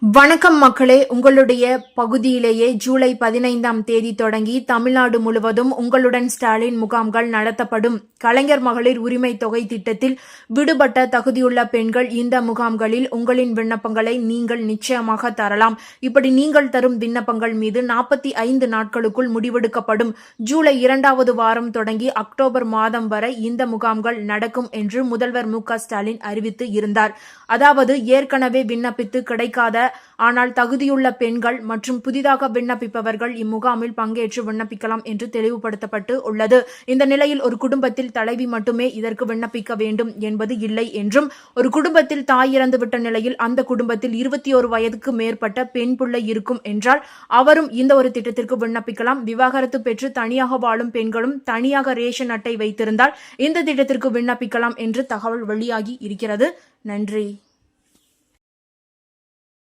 வணக்கம் மக்களே, உங்களுடைய பகுதியிலேயே ஜூலை 15ஆம் தேதி தொடங்கி தமிழ்நாடு முழுவதும் உங்களுடன் ஸ்டாலின் முகாம்கள் நடத்தப்படும். கலைஞர் மகளிர் உரிமை தொகை திட்டத்தில் விடுபட்ட தகுதியுள்ள பெண்கள் இந்த முகாம்களில் உங்களின் விண்ணப்பங்களை நீங்கள் நிச்சயமாக தரலாம். இப்படி நீங்கள் தரும் விண்ணப்பங்கள் மீது 45 நாட்களுக்குள் முடிவெடுக்கப்படும். ஜூலை 2வது வாரம் தொடங்கி அக்டோபர் மாதம் வரை இந்த முகாம்கள் நடக்கும் என்று முதல்வர் மு.க.ஸ்டாலின் அறிவித்து இருந்தார். அதாவது ஏற்கனவே விண்ணப்பித்து கிடைக்காத ஆனால் தகுதியுள்ள பெண்கள் மற்றும் புதிதாக விண்ணப்பிப்பவர்கள் இம்முகாமில் பங்கேற்று விண்ணப்பிக்கலாம் என்று தெளிவுபடுத்தப்பட்டு உள்ளது. இந்த நிலையில் ஒரு குடும்பத்தில் தலைவி மட்டுமே இதற்கு விண்ணப்பிக்க வேண்டும் என்பது இல்லை என்றும், ஒரு குடும்பத்தில் தாய் இறந்துவிட்ட நிலையில் அந்த குடும்பத்தில் 21 வயதுக்கு மேற்பட்ட பெண் பிள்ளை இருக்கும் என்றால் அவரும் இந்த ஒரு திட்டத்திற்கு விண்ணப்பிக்கலாம். விவாகரத்து பெற்று தனியாக வாழும் பெண்களும் தனியாக ரேஷன் அட்டை வைத்திருந்தால் இந்த திட்டத்திற்கு விண்ணப்பிக்கலாம் என்று தகவல் வெளியாகி இருக்கிறது. நன்றி.